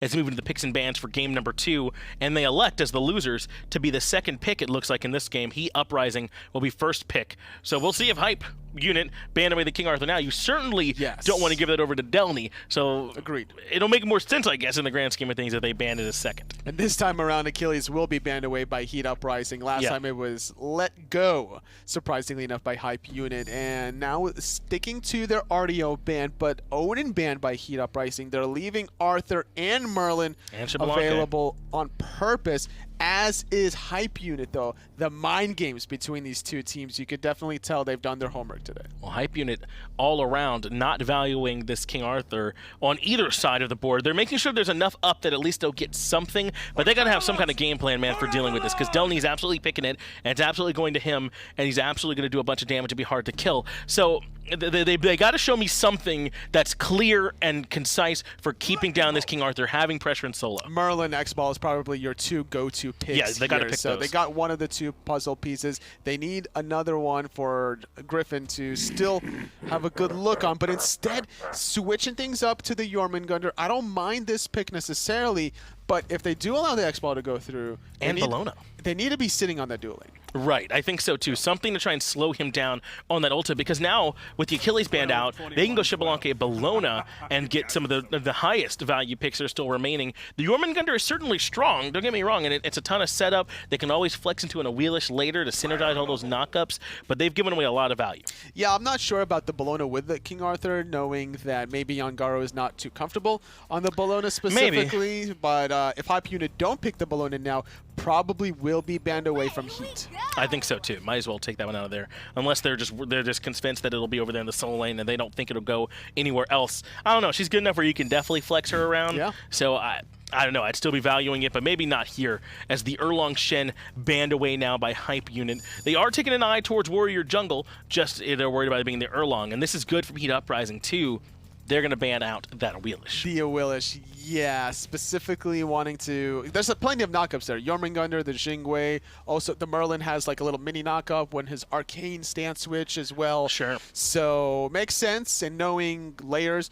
as moving to the picks and bans for game number 2, and they elect as the losers to be the second pick, it looks like, in this game. Heat Uprising will be first pick. So we'll see if Hype Unit banned away the King Arthur now. You certainly don't want to give that over to Delny. So agreed. It'll make more sense, I guess, in the grand scheme of things if they banned it as second. And this time around, Achilles will be banned away by Heat Uprising. Last time it was let go, surprisingly enough, by Hype Unit. And now sticking to their RDO ban, but Odin banned by Heat Uprising. They're leaving Arthur and Merlin available on purpose, as is Hype Unit, though. The mind games between these two teams, you could definitely tell they've done their homework today. Well, Hype Unit all around not valuing this King Arthur on either side of the board. They're making sure there's enough up that at least they'll get something, but they got to have some kind of game plan, man, for dealing with this, because Delny's absolutely picking it, and it's absolutely going to him, and he's absolutely going to do a bunch of damage. It'd be hard to kill. So they got to show me something that's clear and concise for keeping down this King Arthur, having pressure in solo. Merlin, X-Ball is probably your two go-to picks. Yeah, they got to pick so those. They got one of the two puzzle pieces. They need another one for Griffin to still have a good look on, but instead switching things up to the Jormungandr. I don't mind this pick necessarily, but if they do allow the X-Ball to go through, they need to be sitting on that dual lane. Right, I think so too. Something to try and slow him down on that ulti, because now with the Achilles band out, they can go Xbalanque Bellona and get some of the highest value picks that are still remaining. The Jormungandr is certainly strong, don't get me wrong, and it's a ton of setup. They can always flex into an Awilish later to synergize all those knockups, but they've given away a lot of value. Yeah, I'm not sure about the Bellona with the King Arthur, knowing that maybe Yangaro is not too comfortable on the Bellona specifically, maybe. But if Hype Unit don't pick the Bellona now, probably will be banned away from Heat. I think so too. Might as well take that one out of there, unless they're just convinced that it'll be over there in the solo lane and they don't think it'll go anywhere else. I don't know. She's good enough where you can definitely flex her around. Yeah. So I don't know. I'd still be valuing it, but maybe not here, as the Erlong Shen banned away now by Hype Unit. They are taking an eye towards Warrior Jungle, just they're worried about it being the Erlong, and this is good for Heat Uprising too. They're going to ban out that Awilish. The Awilish, yeah, specifically wanting to... There's plenty of knockups there. Jormungandr, the Jingwei, also the Merlin has like a little mini knockup when his Arcane stance switch as well. Sure. So makes sense, and knowing Layers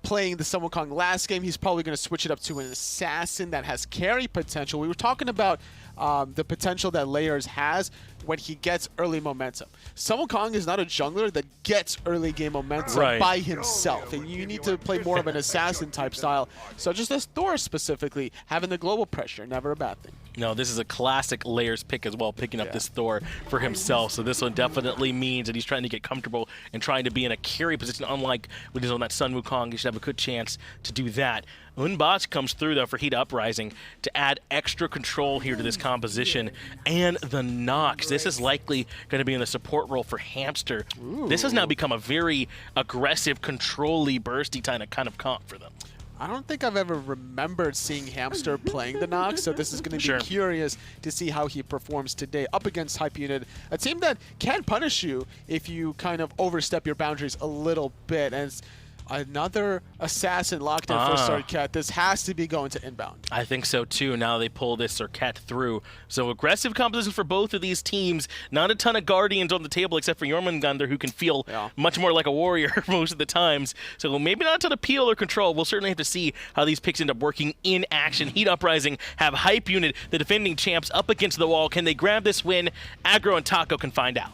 playing the Sun Wukong last game, he's probably going to switch it up to an Assassin that has carry potential. We were talking about the potential that Layers has when he gets early momentum. Sun Wukong is not a jungler that gets early game momentum by himself, and you need to play more of an assassin type style, such as this Thor specifically, having the global pressure, never a bad thing. No, this is a classic Layers pick as well, picking up this Thor for himself. So this one definitely means that he's trying to get comfortable and trying to be in a carry position, unlike when he's on that Sun Wukong. He should have a good chance to do that. Unbots comes through, though, for Heat Uprising to add extra control here to this composition. And the Nox. This is likely going to be in the support role for Hamster. Ooh. This has now become a very aggressive, control-y, bursty kind of comp for them. I don't think I've ever remembered seeing Hamster playing the Nox, so this is going to be curious to see how he performs today up against Hype Unit, a team that can punish you if you kind of overstep your boundaries a little bit. And it's another assassin locked in for Serket. This has to be going to inbound. I think so too. Now they pull this Serket through. So aggressive composition for both of these teams. Not a ton of Guardians on the table except for Jormungandr, who can feel much more like a warrior most of the times. So maybe not a ton of peel or control. We'll certainly have to see how these picks end up working in action. Heat Uprising have Hype Unit, the defending champs, up against the wall. Can they grab this win? Aggro and Taco can find out.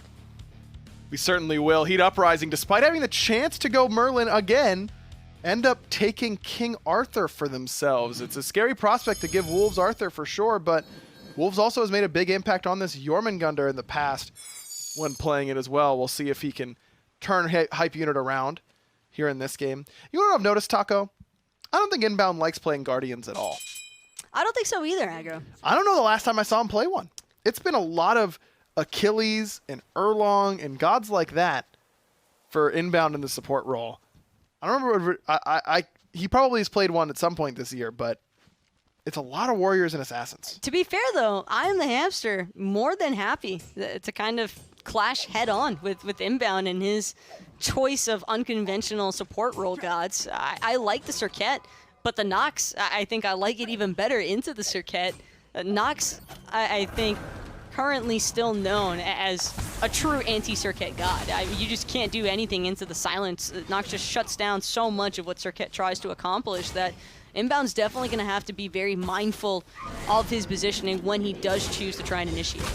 We certainly will. Heat Uprising, despite having the chance to go Merlin again, end up taking King Arthur for themselves. It's a scary prospect to give Wolves Arthur for sure, but Wolves also has made a big impact on this Jormungandr in the past when playing it as well. We'll see if he can turn Hype Unit around here in this game. You know what I've noticed, Taco? I don't think Inbound likes playing Guardians at all. I don't think so either, Aggro. I don't know the last time I saw him play one. It's been a lot of Achilles and Erlong and gods like that for Inbound in the support role. I don't remember. He probably has played one at some point this year, but it's a lot of warriors and assassins. To be fair, though, I am the Hamster more than happy to kind of clash head on with Inbound and his choice of unconventional support role gods. I like the Serket, but the Nox, I think I like it even better into the Serket. Nox, I think, currently still known as a true anti-Serket god. You just can't do anything into the silence. Nox just shuts down so much of what Serket tries to accomplish that Inbound's definitely going to have to be very mindful of his positioning when he does choose to try and initiate.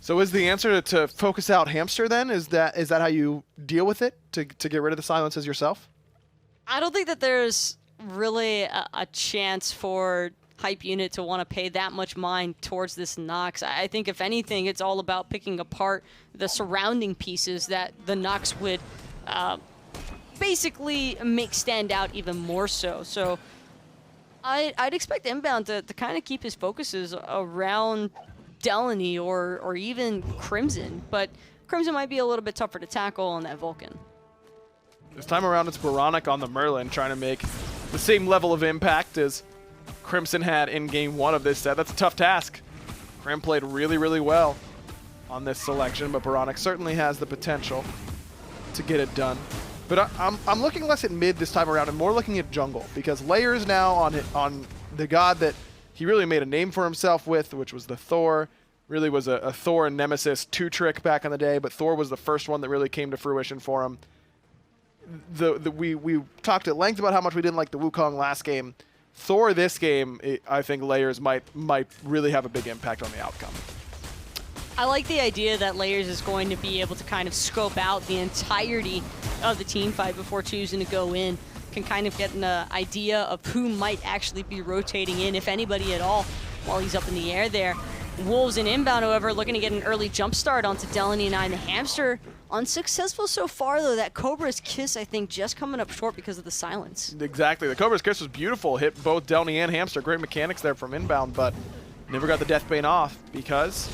So is the answer to focus out Hamster then? Is that how you deal with it, to get rid of the silences yourself? I don't think that there's really a chance for Hype Unit to want to pay that much mind towards this Nox. I think if anything, it's all about picking apart the surrounding pieces that the Nox would basically make stand out even more so. So I'd expect Inbound to kind of keep his focuses around Delaney or even Crimson, but Crimson might be a little bit tougher to tackle on that Vulcan. This time around, it's Baronic on the Merlin trying to make the same level of impact as Crimson had in game 1 of this set. That's a tough task. Crim played really, really well on this selection, but Baronic certainly has the potential to get it done. But I'm looking less at mid this time around and more looking at jungle, because Layers now on the god that he really made a name for himself with, which was the Thor. Really was a Thor and Nemesis 2-trick back in the day, but Thor was the first one that really came to fruition for him. We talked at length about how much we didn't like the Wukong last game. Thor this game, I think Layers might really have a big impact on the outcome. I like the idea that Layers is going to be able to kind of scope out the entirety of the team fight before choosing to go in. Can kind of get an idea of who might actually be rotating in, if anybody at all, while he's up in the air there. Wolves in Inbound, however, looking to get an early jump start onto Delaney and I, the Hamster. Unsuccessful so far, though. That Cobra's Kiss, I think, just coming up short because of the silence. Exactly. The Cobra's Kiss was beautiful. Hit both Delaney and Hamster. Great mechanics there from Inbound, but never got the Deathbane off because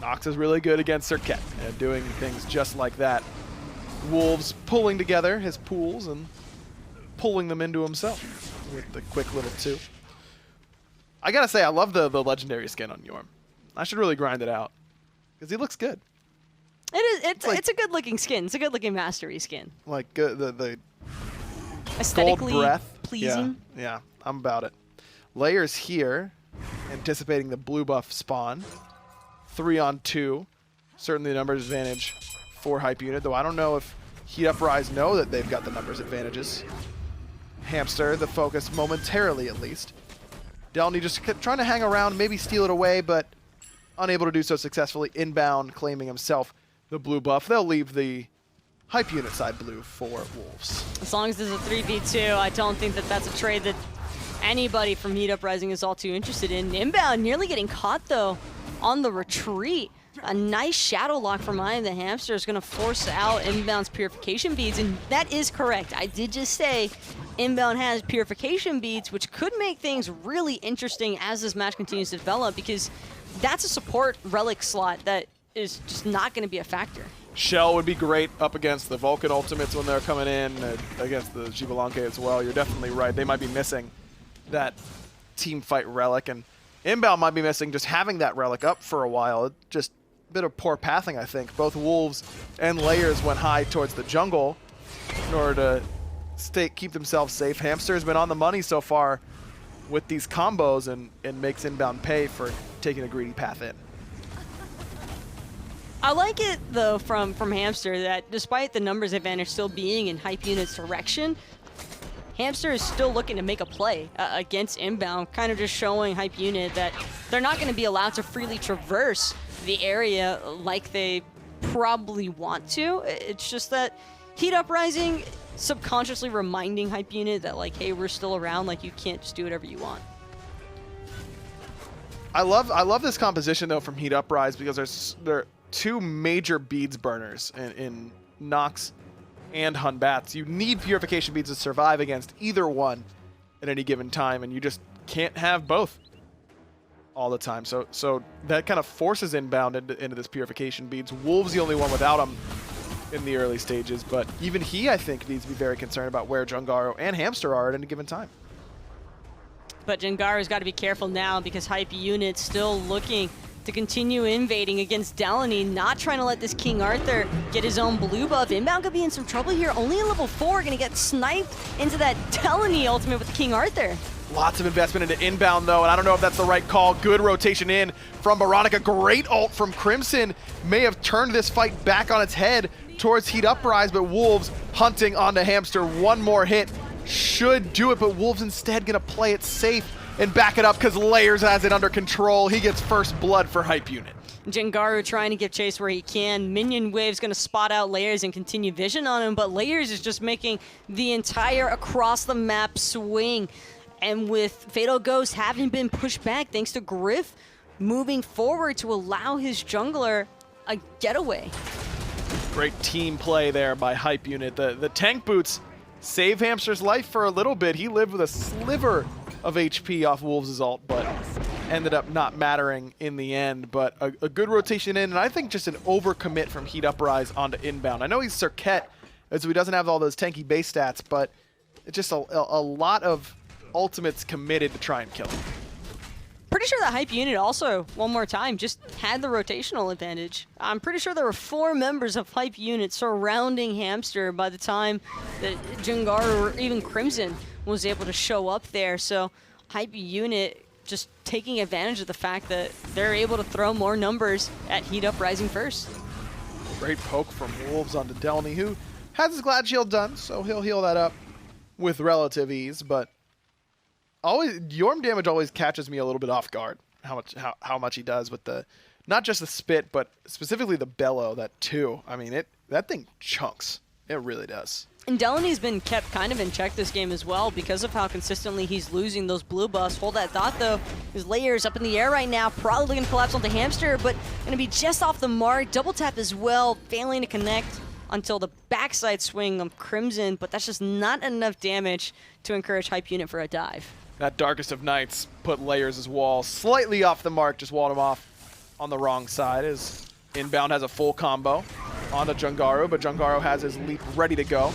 Nox is really good against Serket and doing things just like that. Wolves pulling together his pools and pulling them into himself with the quick little 2. I gotta say, I love the legendary skin on Yorm. I should really grind it out because he looks good. It is. It's a good-looking skin. It's a good-looking mastery skin. Like the aesthetically gold breath. pleasing. Yeah, I'm about it. Layers here, anticipating the blue buff spawn. 3-on-2, certainly the numbers advantage for Hype Unit, though I don't know if Heat Uprise know that they've got the numbers advantages. Hamster, the focus momentarily at least. Delaney just trying to hang around, maybe steal it away, but unable to do so successfully. Inbound, claiming himself the blue buff. They'll leave the Hype Unit side blue for Wolves. As long as there's a 3v2, I don't think that that's a trade that anybody from Heat Uprising is all too interested in. Inbound nearly getting caught, though, on the retreat. A nice shadow lock from I and the Hamster is going to force out Inbound's purification beads, and that is correct. I did just say Inbound has purification beads, which could make things really interesting as this match continues to develop, because that's a support relic slot that is just not going to be a factor. Shell would be great up against the Vulcan ultimates when they're coming in, against the Jivalanke as well. You're definitely right. They might be missing that team fight relic, and Inbound might be missing just having that relic up for a while. Just a bit of poor pathing, I think. Both Wolves and Layers went high towards the jungle in order to keep themselves safe. Hamster's been on the money so far with these combos and makes Inbound pay for taking a greedy path in. I like it, though, from Hamster that despite the numbers advantage still being in Hype Unit's direction, Hamster is still looking to make a play against Inbound, kind of just showing Hype Unit that they're not going to be allowed to freely traverse the area like they probably want to. It's just that Heat Uprising subconsciously reminding Hype Unit that, like, hey, we're still around, like, you can't just do whatever you want. I love this composition, though, from Heat Uprise, because there are 2 major beads burners in Nox and Hun Bats. You need purification beads to survive against either one at any given time, and you just can't have both all the time. So that kind of forces Inbound into this purification beads. Wolves the only one without them in the early stages, but even he, I think, needs to be very concerned about where Jungaro and Hamster are at any given time. But Jungaro's got to be careful now because Hype Unit's still looking to continue invading against Delaney, not trying to let this King Arthur get his own blue buff. Inbound could be in some trouble here. Only a level 4, gonna get sniped into that Delaney ultimate with King Arthur. Lots of investment into Inbound, though, and I don't know if that's the right call. Good rotation in from Veronica. Great ult from Crimson. May have turned this fight back on its head towards Heat Uprise, but Wolves hunting onto Hamster. One more hit should do it, but Wolves instead gonna play it safe and back it up because Layers has it under control. He gets first blood for Hype Unit. Jengaru trying to give chase where he can. Minion Wave's going to spot out Layers and continue vision on him, but Layers is just making the entire across the map swing. And with Fatal Ghost having been pushed back thanks to Griff moving forward to allow his jungler a getaway. Great team play there by Hype Unit. The tank boots save Hamster's life for a little bit. He lived with a sliver of HP off Wolves' ult, but ended up not mattering in the end. But a good rotation in, and I think just an overcommit from Heat Uprise onto inbound. I know he's Cirquet, so he doesn't have all those tanky base stats, but it's just a lot of ultimates committed to try and kill him. Pretty sure that Hype Unit also, one more time, just had the rotational advantage. I'm pretty sure there were 4 members of Hype Unit surrounding Hamster by the time that Jengaru or even Crimson was able to show up there. So Hype Unit just taking advantage of the fact that they're able to throw more numbers at Heat Uprising first. Great poke from Wolves onto Delny, who has his Glad Shield done, so he'll heal that up with relative ease, but always Yorm damage always catches me a little bit off guard. How much he does with the, not just the spit, but specifically the bellow, that too. I mean, that thing chunks. It really does. And Delany's been kept kind of in check this game as well because of how consistently he's losing those blue buffs. Hold that thought though. His Layers up in the air right now, probably going to collapse onto Hamster, but going to be just off the mark. Double tap as well, failing to connect until the backside swing of Crimson, but that's just not enough damage to encourage Hype Unit for a dive. That Darkest of Nights put Layers' wall slightly off the mark, just walled him off on the wrong side, as inbound has a full combo onto Jengaru, but Jengaru has his leap ready to go.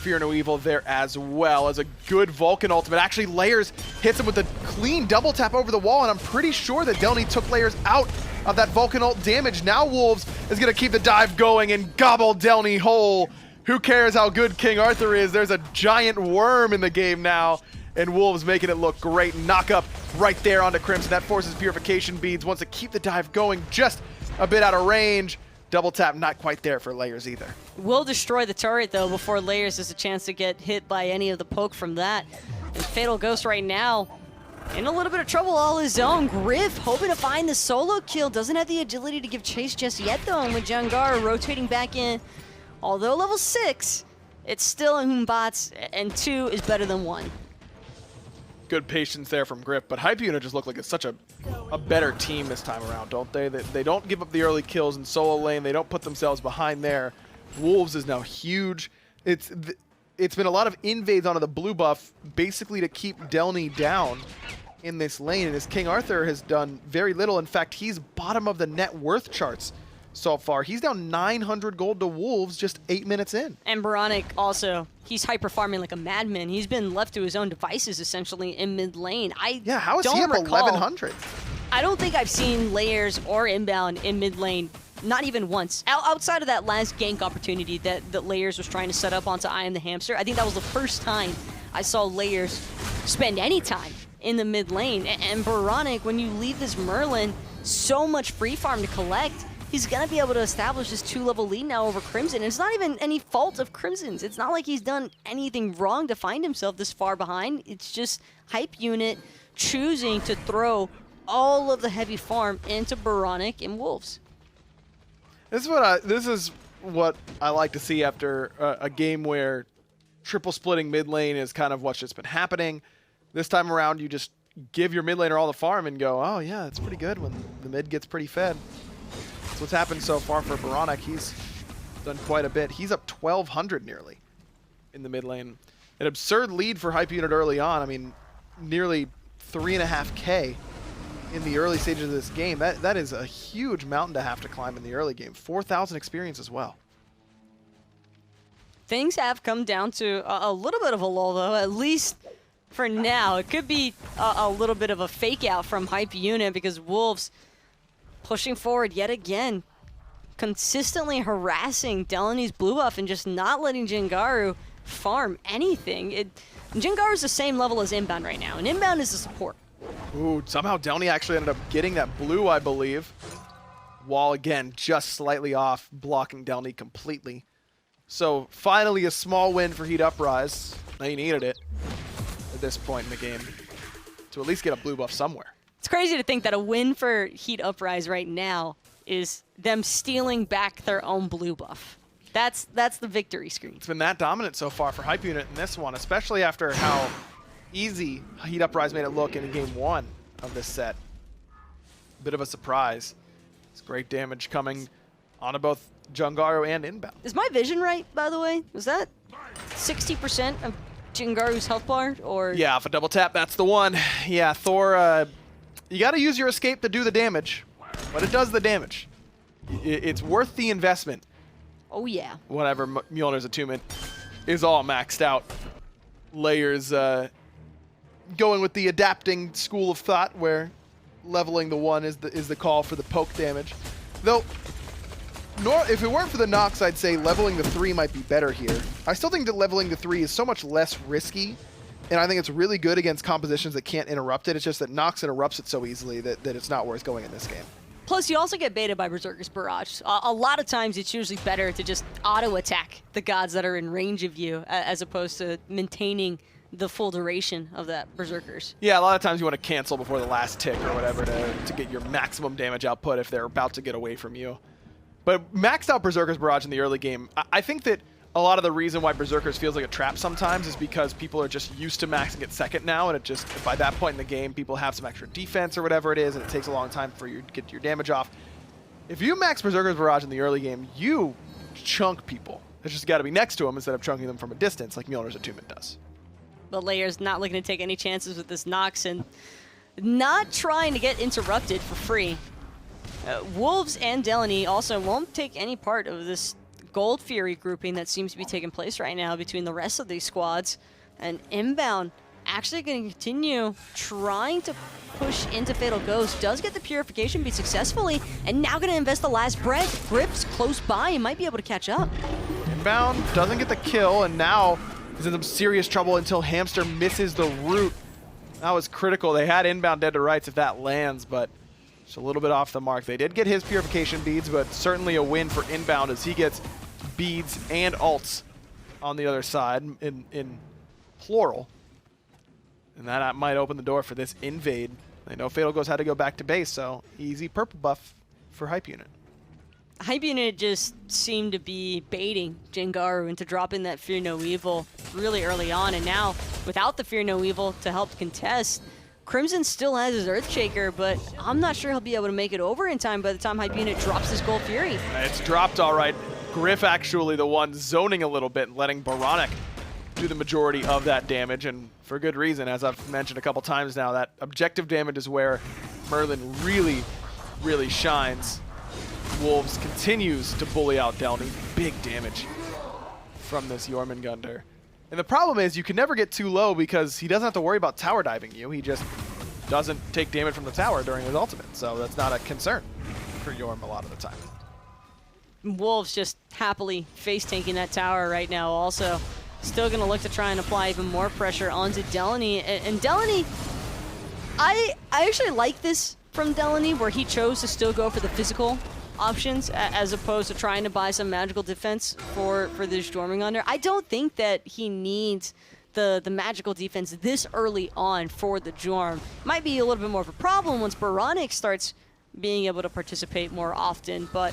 Fear No Evil there as well as a good Vulcan ultimate. Actually, Layers hits him with a clean double tap over the wall, and I'm pretty sure that Delny took Layers out of that Vulcan ult damage. Now Wolves is going to keep the dive going and gobble Delny whole. Who cares how good King Arthur is? There's a giant worm in the game now, and Wolves making it look great. Knock up right there onto Crimson. That forces Purification Beads. Wants to keep the dive going just a bit out of range. Double tap not quite there for Layers either. Will destroy the turret though before Layers has a chance to get hit by any of the poke from that. And Fatal Ghost right now in a little bit of trouble all his own. Griff hoping to find the solo kill. Doesn't have the agility to give chase just yet though. And with Jengaru rotating back in, although level 6, it's still in bots, and 2 is better than 1. Good patience there from Griff, but Hype Unit just look like it's such a better team this time around, don't they? They don't give up the early kills in solo lane. They don't put themselves behind there. Wolves is now huge. It's been a lot of invades onto the blue buff, basically to keep Delny down in this lane, and as King Arthur has done very little. In fact, he's bottom of the net worth charts so far. He's down 900 gold to Wolves just 8 minutes in. And Baronic also, he's hyper farming like a madman. He's been left to his own devices essentially in mid lane. Yeah, how is he up 1100? I don't think I've seen Layers or inbound in mid lane, not even once. Outside of that last gank opportunity that Layers was trying to set up onto I Am the Hamster, I think that was the first time I saw Layers spend any time in the mid lane. And Baronic, when you leave this Merlin, so much free farm to collect, he's going to be able to establish this 2-level lead now over Crimson. And it's not even any fault of Crimson's. It's not like he's done anything wrong to find himself this far behind. It's just Hype Unit choosing to throw all of the heavy farm into Baronic and Wolves. This is what I like to see after a game where triple splitting mid lane is kind of what's just been happening. This time around, you just give your mid laner all the farm and go, oh yeah, it's pretty good when the mid gets pretty fed. That's what's happened so far for Baronic. He's done quite a bit. He's up 1,200 nearly in the mid lane. An absurd lead for Hype Unit early on. I mean, nearly 3.5K in the early stages of this game. That is a huge mountain to have to climb in the early game. 4,000 experience as well. Things have come down to a little bit of a lull though, at least for now. It could be a little bit of a fake out from Hype Unit because Wolves pushing forward yet again, consistently harassing Delany's blue buff and just not letting Jengaru farm anything. Jengaru's the same level as inbound right now, and inbound is a support. Ooh, somehow Delny actually ended up getting that blue, I believe. Wall again, just slightly off, blocking Delny completely. So finally a small win for Heat Uprise. They needed it at this point in the game to at least get a blue buff somewhere. It's crazy to think that a win for Heat Uprise right now is them stealing back their own blue buff. That's the victory screen. It's been that dominant so far for Hype Unit in this one, especially after how easy Heat Uprise made it look in game 1 of this set. Bit of a surprise. It's great damage coming onto both Jungaro and Inbound. Is my vision right, by the way? Was that 60% of Jingaru's health bar? Or Yeah, off a double tap, that's the one. Yeah, Thor, you got to use your escape to do the damage, but it does the damage. It's worth the investment. Oh, yeah. Whenever Mjolnir's attunement is all maxed out. Layers going with the adapting school of thought where leveling the 1 is the call for the poke damage. Though, if it weren't for the Nox, I'd say leveling the 3 might be better here. I still think that leveling the 3 is so much less risky, and I think it's really good against compositions that can't interrupt it. It's just that Nox interrupts it so easily that it's not worth going in this game. Plus, you also get baited by Berserker's Barrage. A lot of times, it's usually better to just auto-attack the gods that are in range of you, as opposed to maintaining the full duration of that Berserker's. Yeah, a lot of times you want to cancel before the last tick or whatever to get your maximum damage output if they're about to get away from you. But maxed out Berserker's Barrage in the early game, I think that a lot of the reason why Berserker's feels like a trap sometimes is because people are just used to maxing it second now, and it just, by that point in the game, people have some extra defense or whatever it is, and it takes a long time for you to get your damage off. If you max Berserker's Barrage in the early game, you chunk people. It's just got to be next to them instead of chunking them from a distance like Mjolnir's attunement does. But Layer's not looking to take any chances with this Nox and not trying to get interrupted for free. Wolves and Delaney also won't take any part of this Gold Fury grouping that seems to be taking place right now between the rest of these squads. And Inbound actually going to continue trying to push into Fatal Ghost. Does get the Purification beat successfully, and now going to invest the last breath. Griff's close by and might be able to catch up. Inbound doesn't get the kill, and now is in some serious trouble until Hamster misses the root. That was critical. They had Inbound dead to rights if that lands, but just a little bit off the mark. They did get his Purification beads, but certainly a win for Inbound as he gets beads and ults on the other side in plural. And that might open the door for this invade. They know Fatal Ghost had to go back to base, so easy purple buff for Hype Unit. Hype Unit just seemed to be baiting Jingaru into dropping that Fear No Evil really early on, and now without the Fear No Evil to help contest, Crimson still has his Earthshaker, but I'm not sure he'll be able to make it over in time by the time Hype Unit drops his Gold Fury. It's dropped all right. Griff actually the one zoning a little bit and letting Baronic do the majority of that damage, and for good reason. As I've mentioned a couple times now, that objective damage is where Merlin really, really shines. Wolves continues to bully out Delny. Big damage from this Jormungandr. And the problem is you can never get too low because he doesn't have to worry about tower diving you. He just doesn't take damage from the tower during his ultimate, so that's not a concern for Jorm a lot of the time. Wolves just happily face-tanking that tower right now also. Still going to look to try and apply even more pressure onto Delaney. And Delaney, I actually like this from Delaney, where he chose to still go for the physical options as opposed to trying to buy some magical defense for this Jormungandr. I don't think that he needs the magical defense this early on for the Jorm. Might be a little bit more of a problem once Baronic starts being able to participate more often, but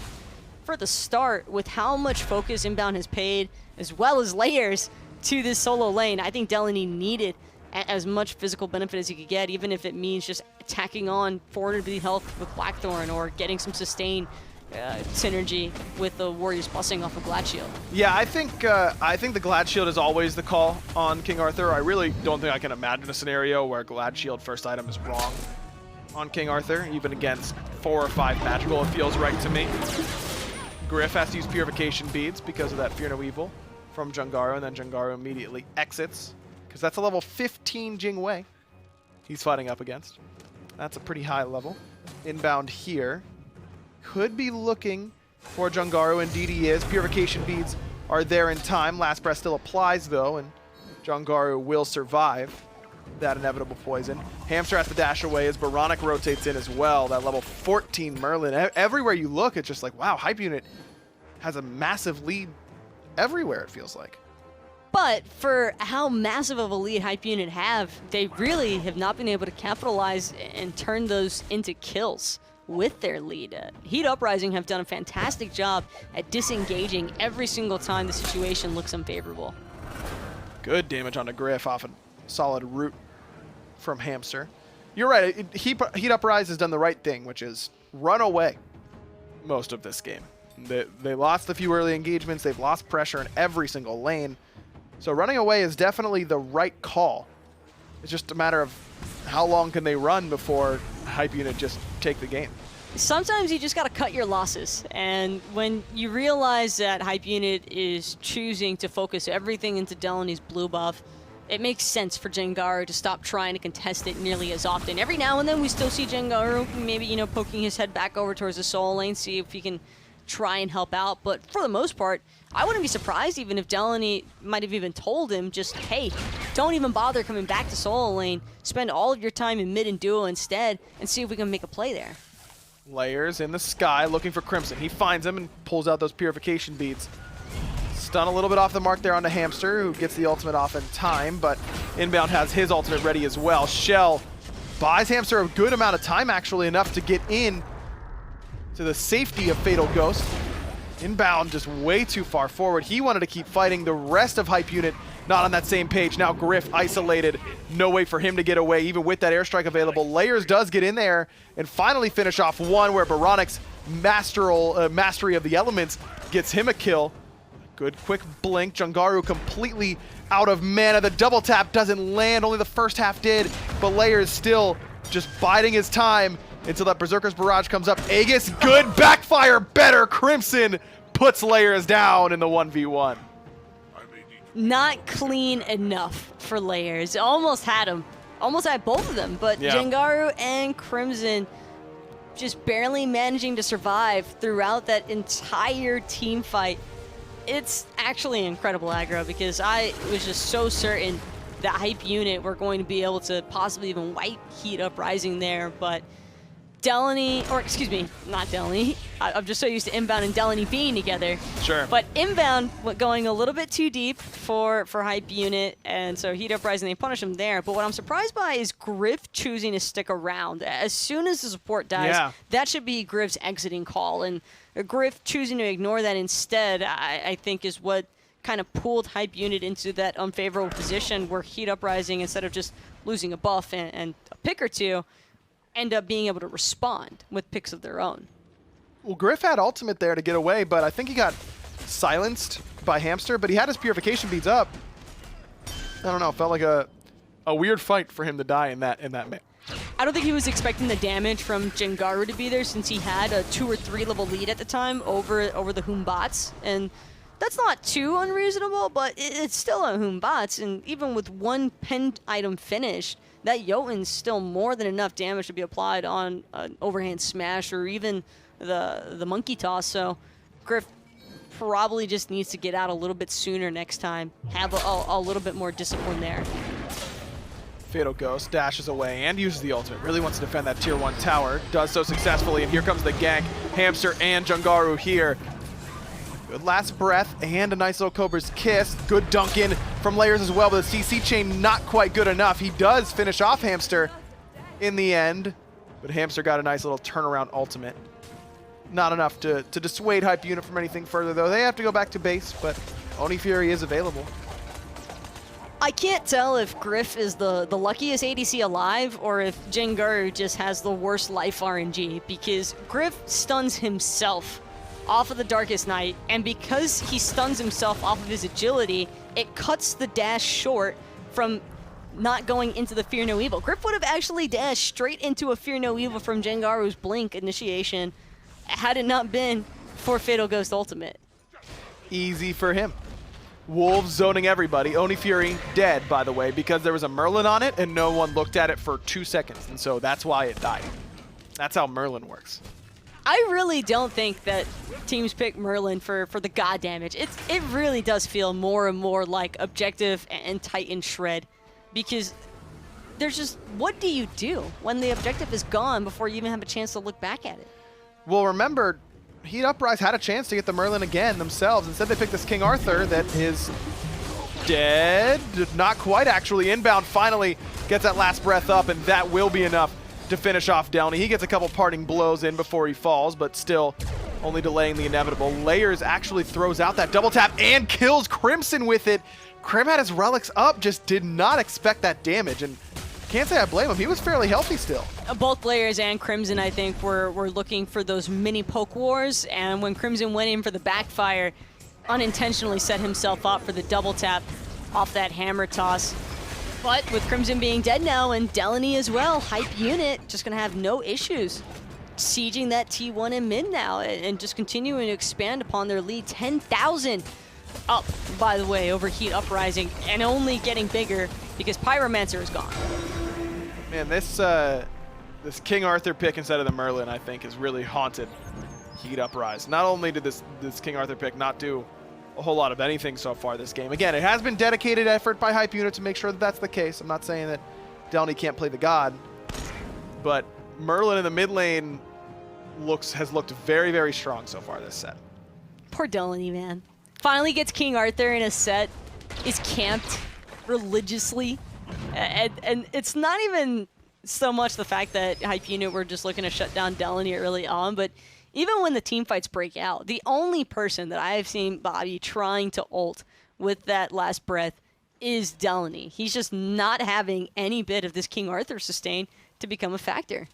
for the start, with how much focus Inbound has paid, as well as Layers, to this solo lane, I think Delaney needed as much physical benefit as he could get, even if it means just tacking on 400 bleed health with Blackthorn or getting some sustain synergy with the Warriors busing off of Glad Shield. Yeah, I think the Glad Shield is always the call on King Arthur. I really don't think I can imagine a scenario where Glad Shield first item is wrong on King Arthur, even against 4 or 5 magical. It feels right to me. Griff has to use Purification beads because of that Fear No Evil from Jungaro, and then Jungaro immediately exits because that's a level 15 Jing Wei he's fighting up against. That's a pretty high level. Inbound here. Could be looking for Jungaro. Indeed he is. Purification beads are there in time. Last Breath still applies though, and Jungaro will survive that inevitable poison. Hamster has to dash away as Baronic rotates in as well. That level 14 Merlin. Everywhere you look, it's just like, wow, Hype Unit has a massive lead everywhere, it feels like. But for how massive of a lead Hype Unit have, they really have not been able to capitalize and turn those into kills with their lead. Heat Uprising have done a fantastic job at disengaging every single time the situation looks unfavorable. Good damage on a Griff off a solid root from Hamster. You're right, Heat Uprise has done the right thing, which is run away most of this game. They lost a few early engagements, they've lost pressure in every single lane. So running away is definitely the right call. It's just a matter of how long can they run before Hype Unit just take the game. Sometimes you just got to cut your losses. And when you realize that Hype Unit is choosing to focus everything into Delaney's blue buff, it makes sense for Jengaru to stop trying to contest it nearly as often. Every now and then we still see Jengaru maybe, you know, poking his head back over towards the solo lane, see if he can try and help out. But for the most part, I wouldn't be surprised even if Delaney might have even told him just, hey, don't even bother coming back to solo lane. Spend all of your time in mid and duo instead and see if we can make a play there. Layers in the sky looking for Crimson. He finds him and pulls out those purification beads. Stun a little bit off the mark there on the Hamster, who gets the ultimate off in time, but Inbound has his ultimate ready as well. Shell buys Hamster a good amount of time, actually, enough to get in to the safety of Fatal Ghost. Inbound just way too far forward. He wanted to keep fighting. The rest of Hype Unit not on that same page. Now Griff isolated. No way for him to get away, even with that airstrike available. Layers does get in there and finally finish off one where Baronic's mastery of the elements gets him a kill. Good quick blink. Jengaru completely out of mana. The double tap doesn't land. Only the first half did, but Layers still just biding his time until that Berserker's Barrage comes up. Aegis, good backfire, better. Crimson puts Layers down in the 1v1. Not clean enough for Layers. Almost had him. Almost had both of them, but yeah. Jengaru and Crimson just barely managing to survive throughout that entire team fight. It's actually incredible aggro because I was just so certain that Hype Unit were going to be able to possibly even wipe Heat Uprising there, but Delaney, or excuse me, not Delaney. I'm just so used to Inbound and Delaney being together. Sure. But Inbound going a little bit too deep for Hype Unit, and so Heat Uprising, they punish him there. But what I'm surprised by is Griff choosing to stick around. As soon as the support dies, that should be Griff's exiting call. And Griff choosing to ignore that instead, I think, is what kind of pulled Hype Unit into that unfavorable position where Heat Uprising, instead of just losing a buff and a pick or two, end up being able to respond with picks of their own. Well, Griff had ultimate there to get away, but I think he got silenced by Hamster, but he had his purification beads up. I don't know, felt like a weird fight for him to die in that map. I don't think he was expecting the damage from Jengaru to be there since he had a 2 or 3 level lead at the time over the Humbats, and that's not too unreasonable, but it's still a Humbats, and even with one pinned item finished, that Jotun's still more than enough damage to be applied on an overhand smash or even the monkey toss. So Griff probably just needs to get out a little bit sooner next time, have a little bit more discipline there. Fatal Ghost dashes away and uses the ultimate. Really wants to defend that tier 1 tower. Does so successfully, and here comes the gank. Hamster and Jengaru here. Good last breath and a nice little Cobra's Kiss. Good dunk in from Layers as well, but the CC chain not quite good enough. He does finish off Hamster in the end, but Hamster got a nice little turnaround ultimate. Not enough to dissuade Hype Unit from anything further, though. They have to go back to base, but Oni Fury is available. I can't tell if Griff is the luckiest ADC alive or if Jengaru just has the worst life RNG, because Griff stuns himself off of the Darkest Night, and because he stuns himself off of his agility, it cuts the dash short from not going into the Fear No Evil. Griff would have actually dashed straight into a Fear No Evil from Jengaru's Blink initiation had it not been for Fatal Ghost Ultimate. Easy for him. Wolves zoning everybody. Oni Fury dead, by the way, because there was a Merlin on it and no one looked at it for 2 seconds, and so that's why it died. That's how Merlin works. I really don't think that teams pick Merlin for the god damage. It really does feel more and more like Objective and Titan Shred, because there's just, what do you do when the objective is gone before you even have a chance to look back at it? Well, remember, Heat Uprise had a chance to get the Merlin again themselves. Instead, they picked this King Arthur that is dead. Not quite, actually. Inbound finally gets that last breath up, and that will be enough to finish off Downey. He gets a couple parting blows in before he falls, but still only delaying the inevitable. Layers actually throws out that double tap and kills Crimson with it. Crim had his relics up, just did not expect that damage, and can't say I blame him. He was fairly healthy still. Both Layers and Crimson, I think, were looking for those mini poke wars, and when Crimson went in for the backfire, unintentionally set himself up for the double tap off that hammer toss. But with Crimson being dead now and Delaney as well, Hype Unit just gonna have no issues sieging that T1 in mid now and just continuing to expand upon their lead. 10,000 up, by the way, over Heat Uprising, and only getting bigger because Pyromancer is gone. Man, this King Arthur pick instead of the Merlin, I think, has really haunted Heat Uprise. Not only did this King Arthur pick not do a whole lot of anything so far this game. Again, it has been dedicated effort by Hype Unit to make sure that that's the case. I'm not saying that Downey can't play the God, but Merlin in the mid lane has looked very, very strong so far this set. Poor Delaney, man. Finally gets King Arthur in a set, is camped religiously, and it's not even so much the fact that Hype Unit were just looking to shut down Delaney early on, but even when the team fights break out, the only person that I have seen Bobby trying to ult with that last breath is Delaney. He's just not having any bit of this King Arthur sustain to become a factor.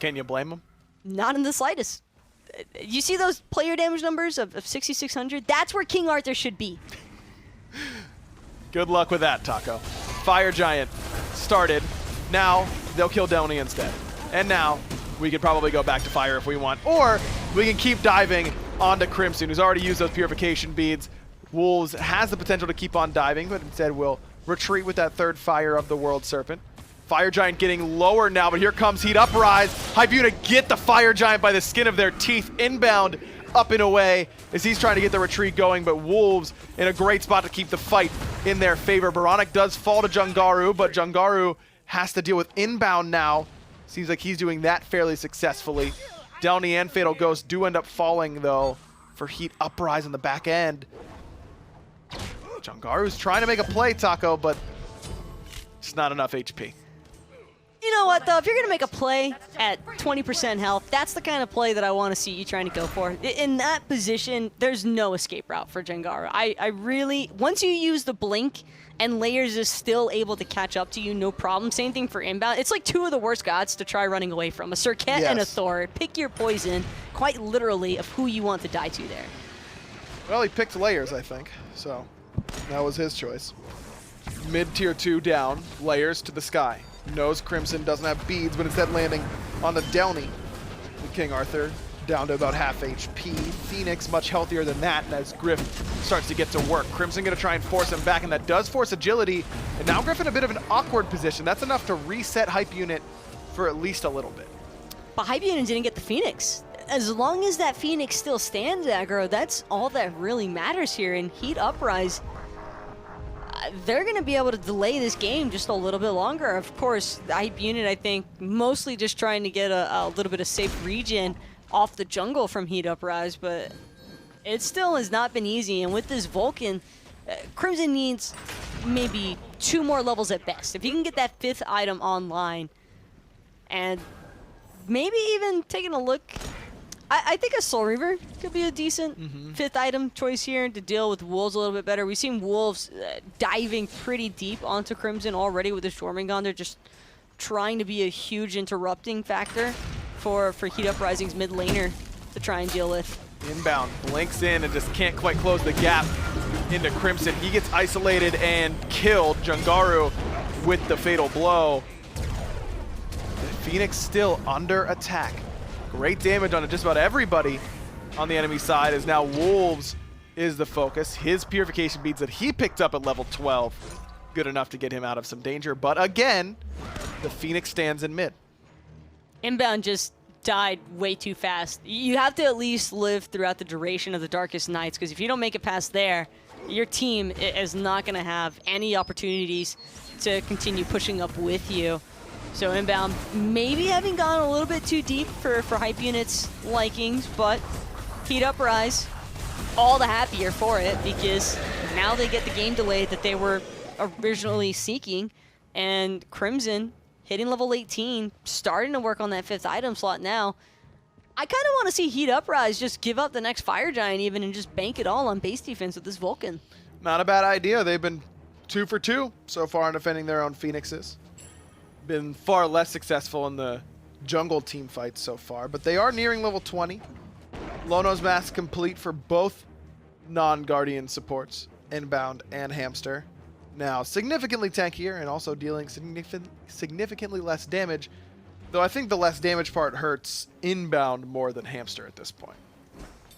Can you blame him? Not in the slightest. You see those player damage numbers of 6,600? That's where King Arthur should be. Good luck with that, Taco. Fire Giant started. Now they'll kill Delaney instead. And now we could probably go back to Fire if we want. Or we can keep diving onto Crimson, who's already used those purification beads. Wolves has the potential to keep on diving, but instead will retreat with that third Fire of the World Serpent. Fire Giant getting lower now, but here comes Heat Uprise. Hype Unit get the Fire Giant by the skin of their teeth. Inbound up and away as he's trying to get the retreat going, but Wolves in a great spot to keep the fight in their favor. Baronic does fall to Jungaru, but Jungaru has to deal with inbound now. Seems like he's doing that fairly successfully. Downey and Fatal Ghost do end up falling, though, for Heat Uprise on the back end. Jungaru's trying to make a play, Taco, but it's not enough HP. You know what, though? If you're going to make a play at 20% health, that's the kind of play that I want to see you trying to go for. In that position, there's no escape route for Jungaru. I really, once you use the blink and Layers is still able to catch up to you, no problem. Same thing for inbound. It's like two of the worst gods to try running away from. A Serket and a Thor. Pick your poison, quite literally, of who you want to die to there. Well, he picked Layers, I think, so that was his choice. Mid-tier 2 down, Layers to the sky. Knows Crimson doesn't have beads, but instead landing on the Downey. The King Arthur down to about half HP. Phoenix much healthier than that as Griff starts to get to work. Crimson going to try and force him back, and that does force agility. And now Griff in a bit of an awkward position. That's enough to reset Hype Unit for at least a little bit. But Hype Unit didn't get the Phoenix. As long as that Phoenix still stands aggro, that's all that really matters here. In Heat Uprise, they're going to be able to delay this game just a little bit longer. Of course, the Hype Unit, I think, mostly just trying to get a little bit of safe regen off the jungle from Heat Uprise, but it still has not been easy. And with this Vulcan, Crimson needs maybe 2 more levels at best. If he can get that 5th item online, and maybe even taking a look, I think a Soul Reaver could be a decent 5th item choice here to deal with Wolves a little bit better. We've seen Wolves diving pretty deep onto Crimson already with the Jormungandr. They're just trying to be a huge interrupting factor for Heat Uprising's mid laner to try and deal with. Inbound, blinks in and just can't quite close the gap into Crimson. He gets isolated and killed. Jungaru with the fatal blow. The Phoenix still under attack. Great damage on just about everybody on the enemy side, as now Wolves is the focus. His purification beads that he picked up at level 12, good enough to get him out of some danger. But again, the Phoenix stands in mid. Inbound just died way too fast. You have to at least live throughout the duration of the Darkest Nights, because if you don't make it past there, your team is not going to have any opportunities to continue pushing up with you. So Inbound maybe having gone a little bit too deep for Hype Unit's likings, but Heat Uprise, all the happier for it because now they get the game delay that they were originally seeking, and Crimson hitting level 18, starting to work on that 5th item slot now. I kind of want to see Heat Uprise just give up the next Fire Giant even and just bank it all on base defense with this Vulcan. Not a bad idea. They've been 2 for 2 so far in defending their own Phoenixes. Been far less successful in the jungle team fights so far, but they are nearing level 20. Lono's Mask complete for both non-Guardian supports, Inbound and Hamster. Now, significantly tankier and also dealing significantly less damage, though I think the less damage part hurts Inbound more than Hamster at this point.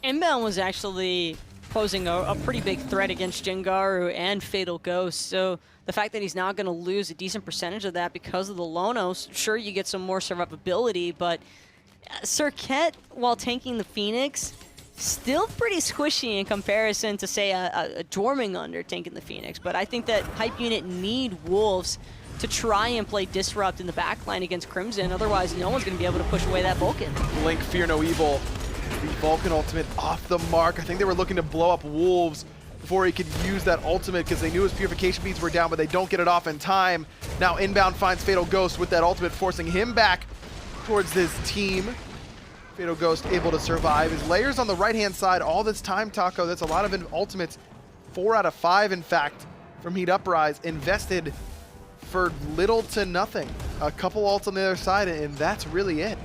Inbound was actually posing a pretty big threat against Jengaru and Fatal Ghost, so the fact that he's now going to lose a decent percentage of that because of the Lonos, sure, you get some more survivability, but Serket, while tanking the Phoenix, still pretty squishy in comparison to, say, a Jormungandr tanking the Phoenix. But I think that Hype Unit need Wolves to try and play Disrupt in the backline against Crimson. Otherwise, no one's going to be able to push away that Vulcan. Blink, Fear No Evil, the Vulcan ultimate off the mark. I think they were looking to blow up Wolves before he could use that ultimate because they knew his purification beads were down, but they don't get it off in time. Now Inbound finds Fatal Ghost with that ultimate, forcing him back towards his team. Fatal Ghost able to survive. His layers on the right-hand side all this time, Taco. That's a lot of ultimates. 4 out of 5, in fact, from Heat Uprise. Invested for little to nothing. A couple ults on the other side, and that's really it.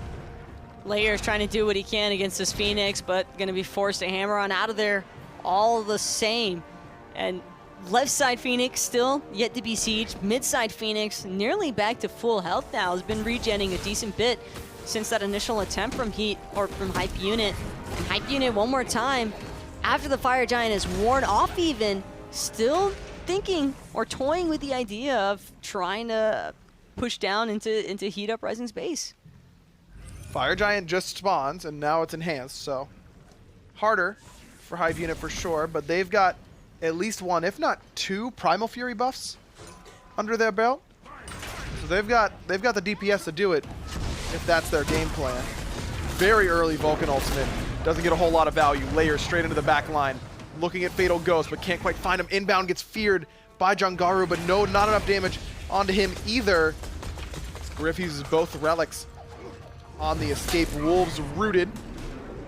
Layer's trying to do what he can against this Phoenix, but going to be forced to hammer on out of there all the same. And left side Phoenix still yet to be sieged. Mid side Phoenix nearly back to full health now. Has been regenning a decent bit since that initial attempt from Heat, or from Hype Unit. And Hype Unit one more time, after the Fire Giant is worn off even, still thinking or toying with the idea of trying to push down into Heat Uprising's base. Fire Giant just spawns, and now it's enhanced, so harder for Hype Unit for sure, but they've got at least 1, if not 2, Primal Fury buffs under their belt. So they've got the DPS to do it if that's their game plan. Very early Vulcan ultimate. Doesn't get a whole lot of value. Layers straight into the back line. Looking at Fatal Ghost, but can't quite find him. Inbound gets feared by Jangaru, but no, not enough damage onto him either. Griff uses both relics on the escape. Wolves rooted.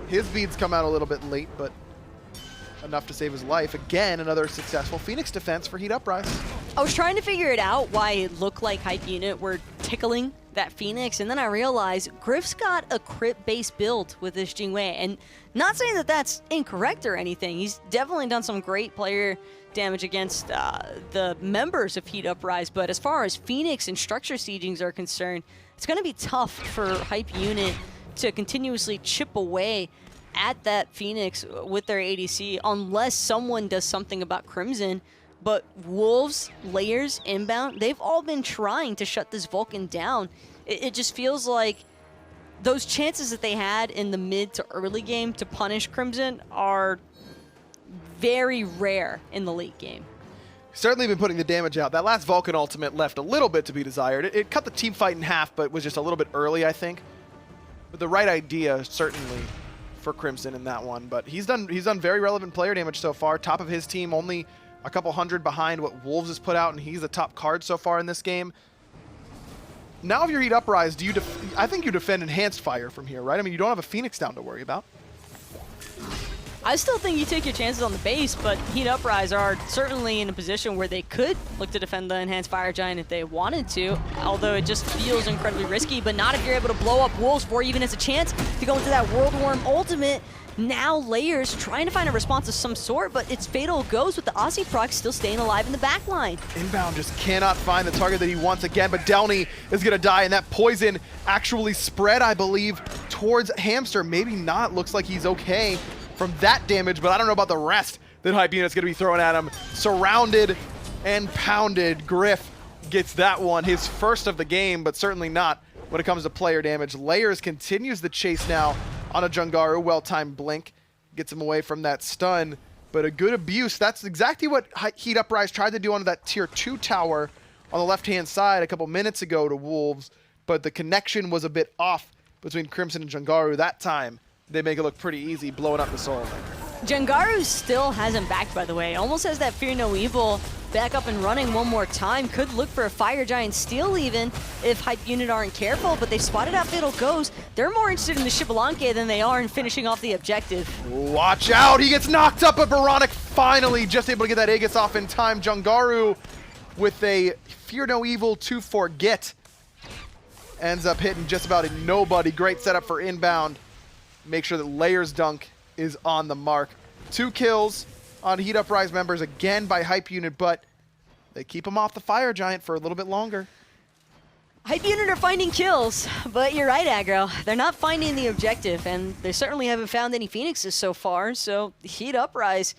His beads come out a little bit late, but enough to save his life. Again, another successful Phoenix defense for Heat Uprise. I was trying to figure it out why it looked like Hype Unit were tickling that Phoenix, and then I realized Griff's got a crit-based build with this Jingwei, and not saying that that's incorrect or anything. He's definitely done some great player damage against the members of Heat Uprise, but as far as Phoenix and structure siegings are concerned, it's going to be tough for Hype Unit to continuously chip away at that Phoenix with their ADC unless someone does something about Crimson. But Wolves, Layers, Inbound, they've all been trying to shut this Vulcan down. It just feels like those chances that they had in the mid to early game to punish Crimson are very rare in the late game. Certainly been putting the damage out. That last Vulcan ultimate left a little bit to be desired. It cut the team fight in half, but was just a little bit early, I think. But the right idea, certainly, for Crimson in that one. But he's done very relevant player damage so far. Top of his team, only a couple hundred behind what Wolves has put out, and he's the top card so far in this game. Now if you're Heat Uprise, I think you defend Enhanced Fire from here, right? I mean, you don't have a Phoenix down to worry about. I still think you take your chances on the base, but Heat Uprise are certainly in a position where they could look to defend the Enhanced Fire Giant if they wanted to, although it just feels incredibly risky, but not if you're able to blow up Wolves before even has a chance to go into that World Worm ultimate. Now Layers trying to find a response of some sort, but it's Fatal Ghost with the Aussie proc still staying alive in the back line. Inbound just cannot find the target that he wants again, but Downey is going to die, and that poison actually spread, I believe, towards Hamster. Maybe not. Looks like he's okay from that damage, but I don't know about the rest that Hype Unit's going to be throwing at him. Surrounded and pounded. Griff gets that one, his first of the game, but certainly not when it comes to player damage. Layers continues the chase now on a Jangaru. Well-timed blink gets him away from that stun, but a good abuse. That's exactly what Heat Uprise tried to do on that tier 2 tower on the left-hand side a couple minutes ago to Wolves. but the connection was a bit off between Crimson and Jangaru that time. They make it look pretty easy, blowing up the Soul Link. Jangaru still hasn't backed, by the way. Almost has that Fear No Evil back up and running one more time. Could look for a Fire Giant steal even if Hype Unit aren't careful, but they spotted out Fatal Ghost. They're more interested in the Xbalanque than they are in finishing off the objective. Watch out! He gets knocked up, but Baronic finally just able to get that Aegis off in time. Jangaru with a Fear No Evil to forget. Ends up hitting just about a nobody. Great setup for inbound. Make sure that Layers Dunk is on the mark. 2 kills on Heat Uprise members again by Hype Unit, but they keep him off the Fire Giant for a little bit longer. Hype Unit are finding kills, but you're right, Aggro. They're not finding the objective, and they certainly haven't found any Phoenixes so far, so Heat Uprise,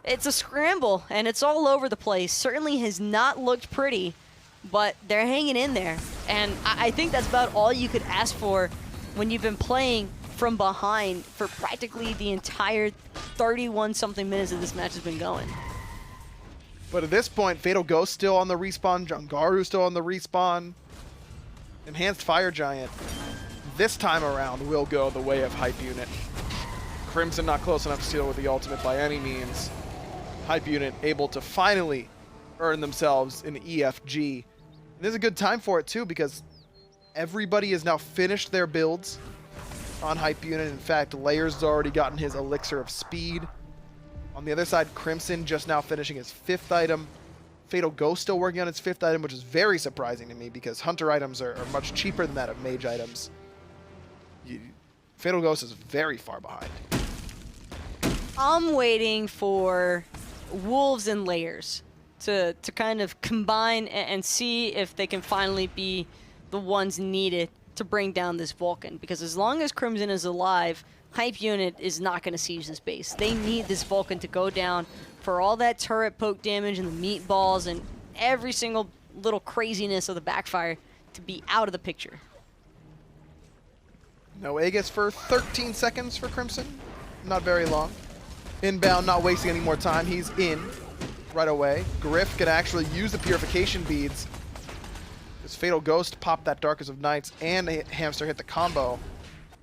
it's a scramble, and it's all over the place. Certainly has not looked pretty, but they're hanging in there, and I think that's about all you could ask for when you've been playing from behind for practically the entire 31-something minutes that this match has been going. But at this point, Fatal Ghost still on the respawn, Jangaru still on the respawn. Enhanced Fire Giant this time around will go the way of Hype Unit. Crimson not close enough to steal with the ultimate by any means. Hype Unit able to finally earn themselves an EFG. And this is a good time for it too, because everybody has now finished their builds on Hype Unit. In fact, Layers has already gotten his Elixir of Speed. On the other side, Crimson just now finishing his 5th item. Fatal Ghost still working on its 5th item, which is very surprising to me because Hunter items are much cheaper than that of Mage items. Fatal Ghost is very far behind. I'm waiting for Wolves and Layers to kind of combine and see if they can finally be the ones needed to bring down this Vulcan, because as long as Crimson is alive, Hype Unit is not going to siege this base. They need this Vulcan to go down for all that turret poke damage and the meatballs and every single little craziness of the backfire to be out of the picture. No Aegis for 13 seconds for Crimson. Not very long. Inbound, not wasting any more time. He's in right away. Griff can actually use the Purification Beads. This Fatal Ghost popped that Darkest of Nights and Hamster hit the combo.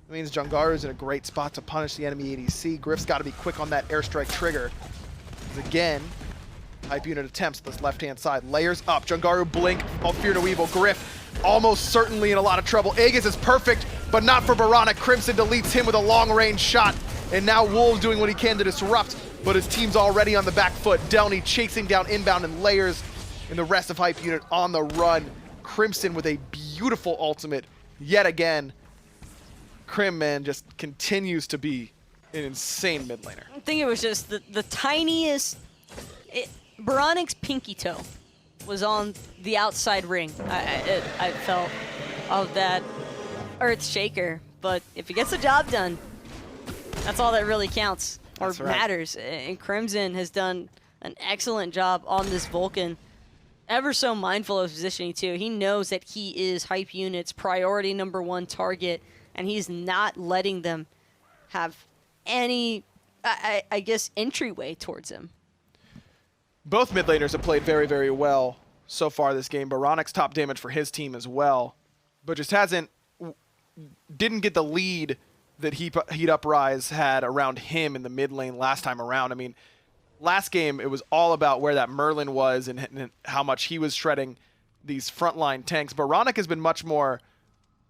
It means Jangaru's in a great spot to punish the enemy ADC. Griff's got to be quick on that airstrike trigger. Again, Hype Unit attempts this left-hand side. Layers up. Jangaru blink. Oh, Fear No Evil. Griff almost certainly in a lot of trouble. Aegis is perfect, but not for Baronic. Crimson deletes him with a long-range shot. And now Wolves doing what he can to disrupt, but his team's already on the back foot. Delny chasing down inbound and Layers and the rest of Hype Unit on the run. Crimson with a beautiful ultimate yet again. Crim, man, just continues to be an insane mid laner. I think it was just the tiniest... Baronic's pinky toe was on the outside ring, I felt, of that Earth Shaker. But if he gets the job done, that's all that really counts or matters. And Crimson has done an excellent job on this Vulcan. Ever so mindful of his positioning, too. He knows that he is Hype Unit's priority #1 target, and he's not letting them have any, I guess, entryway towards him. Both mid laners have played very, very well so far this game. Baronic's top damage for his team as well, but just didn't get the lead that Heat Uprise had around him in the mid lane last time around. I mean, last game, it was all about where that Merlin was and how much he was shredding these frontline tanks. Baronic has been much more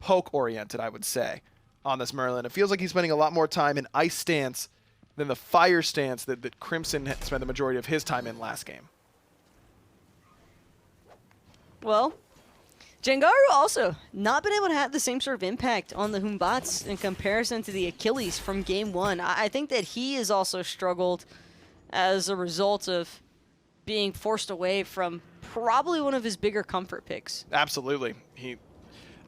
poke-oriented, I would say, on this Merlin. It feels like he's spending a lot more time in Ice stance than the Fire stance that Crimson had spent the majority of his time in last game. Well, Jangaru also not been able to have the same sort of impact on the Humbats in comparison to the Achilles from game 1. I think that he has also struggled as a result of being forced away from probably one of his bigger comfort picks. Absolutely.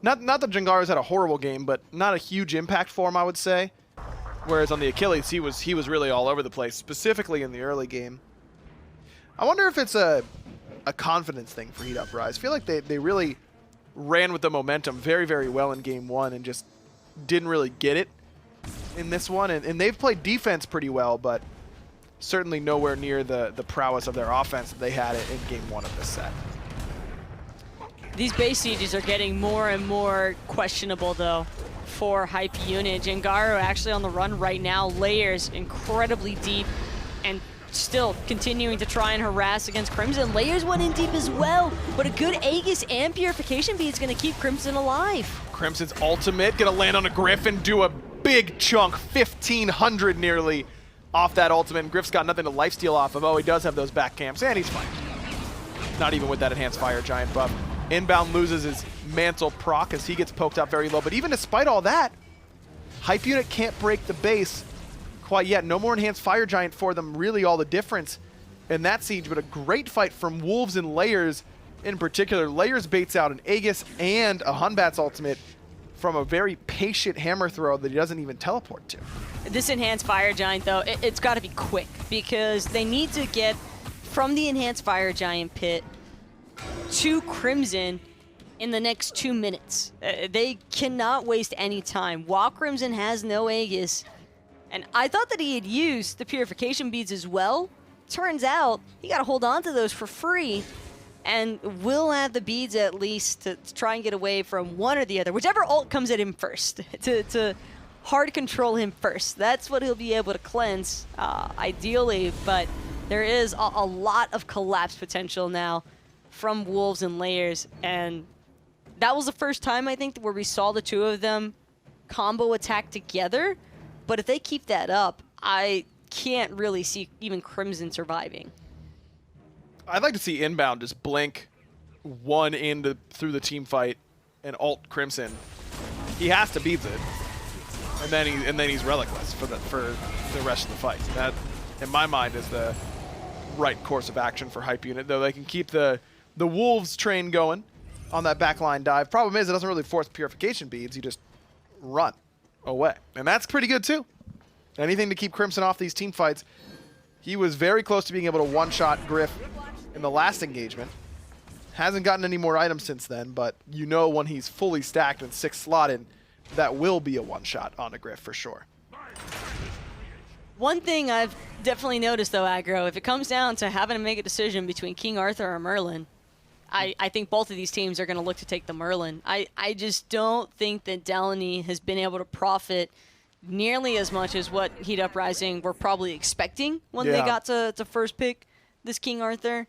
Not that Jangaru's had a horrible game, but not a huge impact for him, I would say. Whereas on the Achilles, he was really all over the place, specifically in the early game. I wonder if it's a confidence thing for Heat Uprise. I feel like they really ran with the momentum very, very well in game 1 and just didn't really get it in this one. And they've played defense pretty well, but certainly nowhere near the prowess of their offense that they had in game 1 of this set. These base sieges are getting more and more questionable, though, for Hype Unit. Jangaro actually on the run right now. Layers incredibly deep and still continuing to try and harass against Crimson. Layers went in deep as well, but a good Aegis and Purification Bead is going to keep Crimson alive. Crimson's ultimate gonna land on a Griff and do a big chunk, 1,500 nearly off that ultimate. And Griff's got nothing to lifesteal off of. Oh, he does have those back camps, and he's fine. Not even with that enhanced Fire Giant buff. Inbound loses his mantle proc as he gets poked up very low. But even despite all that, Hype Unit can't break the base quite yet. No more enhanced Fire Giant for them, really all the difference in that siege. But a great fight from Wolves and Layers in particular. Layers baits out an Aegis and a Hunbat's ultimate from a very patient hammer throw that he doesn't even teleport to. This enhanced Fire Giant, though, it's got to be quick because they need to get from the enhanced Fire Giant pit to Crimson in the next 2 minutes. They cannot waste any time. While Crimson has no Aegis, and I thought that he had used the Purification Beads as well. Turns out he got to hold on to those for free, and will have the beads at least to try and get away from one or the other. Whichever ult comes at him first, to hard control him first. That's what he'll be able to cleanse, ideally, but there is a lot of collapse potential now from Wolves and Layers, and that was the first time, I think, where we saw the two of them combo attack together. But if they keep that up, I can't really see even Crimson surviving. I'd like to see Inbound just blink one through the team fight and ult Crimson. He has to beat it, and then he's relicless for the rest of the fight. That, in my mind, is the right course of action for Hype Unit. Though they can keep the Wolves train going on that backline dive. Problem is, it doesn't really force Purification Beads. You just run away, and that's pretty good too. Anything to keep Crimson off these team fights. He was very close to being able to one-shot Griff in the last engagement. Hasn't gotten any more items since then, but you know when he's fully stacked and 6 slotted, that will be a one-shot on a Griff for sure. One thing I've definitely noticed, though, Aggro, if it comes down to having to make a decision between King Arthur or Merlin, I think both of these teams are going to look to take the Merlin. I just don't think that Delaney has been able to profit nearly as much as what Heat Uprising were probably expecting when they got to first pick this King Arthur.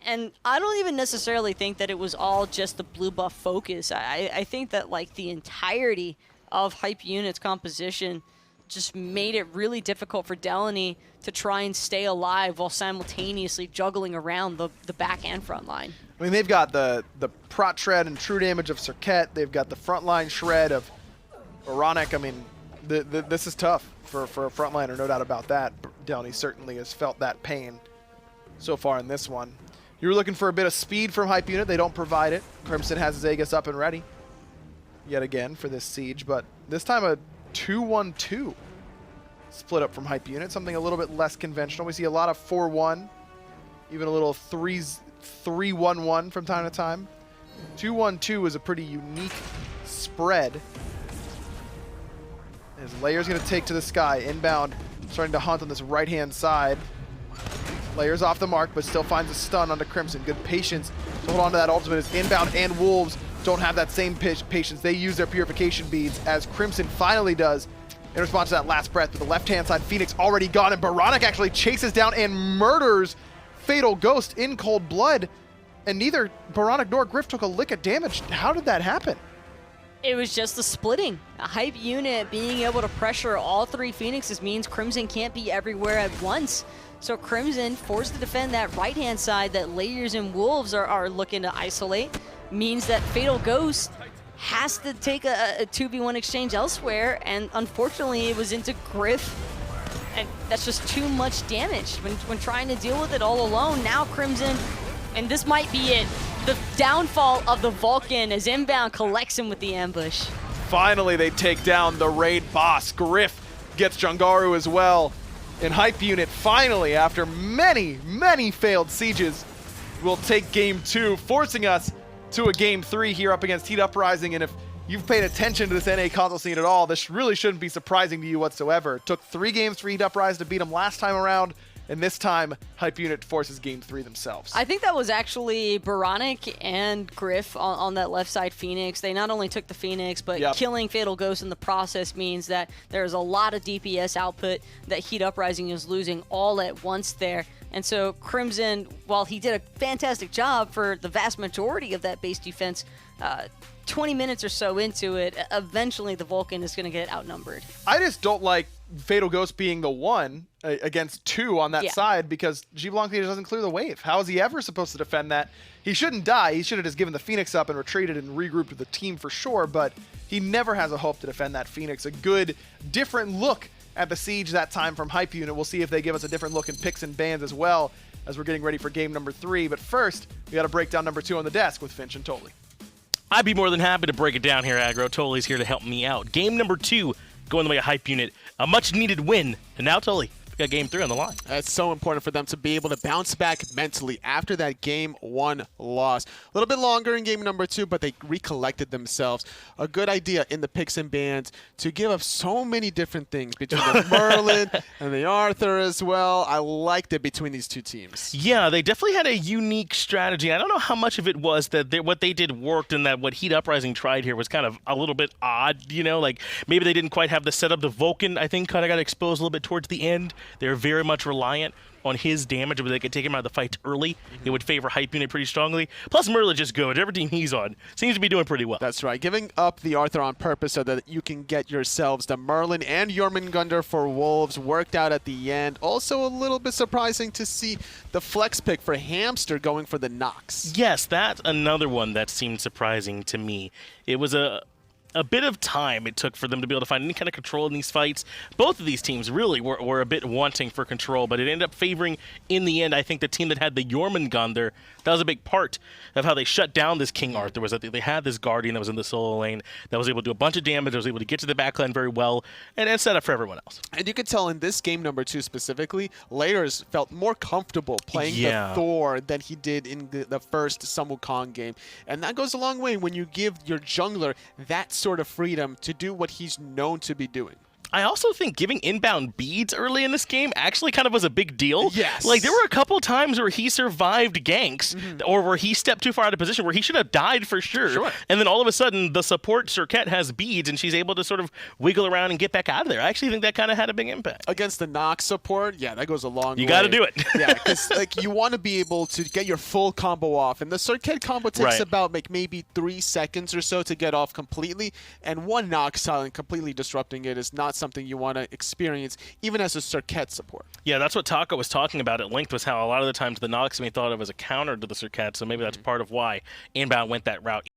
And I don't even necessarily think that it was all just the blue buff focus. I think that like the entirety of Hype Unit's composition just made it really difficult for Delaney to try and stay alive while simultaneously juggling around the back and front line. I mean, they've got the prot shred and true damage of Cirquet. They've got the frontline shred of Ironic. I mean, this is tough for a frontliner, no doubt about that. Delaney certainly has felt that pain so far in this one. You were looking for a bit of speed from Hype Unit. They don't provide it. Crimson has his Aegis up and ready yet again for this siege, but this time a 2-1-2 split up from Hype Unit, something a little bit less conventional. We see a lot of 4-1, even a little 3-1-1 from time to time. 2-1-2 is a pretty unique spread. As Layer's going to take to the sky. Inbound, starting to hunt on this right-hand side. Layer's off the mark, but still finds a stun onto Crimson. Good patience to hold on to that ultimate as Inbound and Wolves don't have that same patience. They use their Purification Beads as Crimson finally does in response to that last breath. But the left-hand side, Phoenix already gone, and Baronic actually chases down and murders Fatal Ghost in cold blood. And neither Baronic nor Griff took a lick of damage. How did that happen? It was just the splitting. A Hype Unit being able to pressure all 3 Phoenixes means Crimson can't be everywhere at once. So Crimson forced to defend that right-hand side that Layers and Wolves are looking to isolate. Means that Fatal Ghost has to take a 2v1 exchange elsewhere, and unfortunately it was into Griff. And that's just too much damage when trying to deal with it all alone. Now Crimson, and this might be it, the downfall of the Vulcan as Inbound collects him with the ambush. Finally, they take down the raid boss. Griff gets Jangaru as well. And Hype Unit finally, after many, many failed sieges, will take game 2, forcing us to a game 3 here up against Heat Uprising. And if you've paid attention to this NA console scene at all, this really shouldn't be surprising to you whatsoever. It took 3 games for Heat Uprising to beat them last time around. and this time Hype Unit forces game 3 themselves. I think that was actually Baronic and Griff on that left side Phoenix. They not only took the Phoenix, but killing Fatal Ghost in the process means that there's a lot of DPS output that Heat Uprising is losing all at once there. And so Crimson, while he did a fantastic job for the vast majority of that base defense, 20 minutes or so into it, eventually the Vulcan is going to get outnumbered. I just don't like Fatal Ghost being the 1 against 2 on that side, because G-Blanc doesn't clear the wave. How is he ever supposed to defend that? He shouldn't die. He should have just given the Phoenix up and retreated and regrouped with the team for sure, but he never has a hope to defend that Phoenix. A good, different look at the Siege that time from Hype Unit. We'll see if they give us a different look in picks and bans as well as we're getting ready for game number 3. But first, we got to break down number 2 on the desk with Finch and Tolly. I'd be more than happy to break it down here, Aggro. Tolly's here to help me out. Game number 2 going the way of Hype Unit. A much-needed win. And now, Tolly, we got game 3 on the line. It's so important for them to be able to bounce back mentally after that game 1 loss. A little bit longer in game number 2, but they recollected themselves. A good idea in the picks and bans to give up so many different things between the Merlin and the Arthur as well. I liked it between these two teams. Yeah, they definitely had a unique strategy. I don't know how much of it was that what they did worked, and that what Heat Uprising tried here was kind of a little bit odd, you know? Like, maybe they didn't quite have the setup. The Vulcan, I think, kind of got exposed a little bit towards the end. They're very much reliant on his damage, but they could take him out of the fights early. It would favor Hype Unit pretty strongly. Plus, Merlin just good. Whatever team he's on seems to be doing pretty well. That's right. Giving up the Arthur on purpose so that you can get yourselves the Merlin and Jormungandr for Wolves worked out at the end. Also, a little bit surprising to see the flex pick for Hamster going for the Nox. Yes, that's another one that seemed surprising to me. It was a bit of time it took for them to be able to find any kind of control in these fights. Both of these teams really were a bit wanting for control, but it ended up favoring, in the end, I think the team that had the Jormungandr. That was a big part of how they shut down this King Arthur, was that they had this Guardian that was in the solo lane that was able to do a bunch of damage, that was able to get to the backline very well, and set up for everyone else. And you could tell in this game number 2 specifically, Layers felt more comfortable playing the Thor than he did in the first Sun Wukong game. And that goes a long way when you give your jungler that sort of freedom to do what he's known to be doing. I also think giving inbound beads early in this game actually kind of was a big deal. Yes. Like, there were a couple times where he survived ganks, or where he stepped too far out of position, where he should have died for sure. And then all of a sudden, the support Serket has beads, and she's able to sort of wiggle around and get back out of there. I actually think that kind of had a big impact. Against the Nox support, yeah, that goes a long way. You got to do it. Yeah, because like, you want to be able to get your full combo off. And the Serket combo takes about maybe 3 seconds or so to get off completely. And one Nox silent completely disrupting it is not something you want to experience, even as a Serket support. Yeah, that's what Taco was talking about at length, was how a lot of the times the Nox may thought of as a counter to the Serket, so maybe that's part of why Inbound went that route.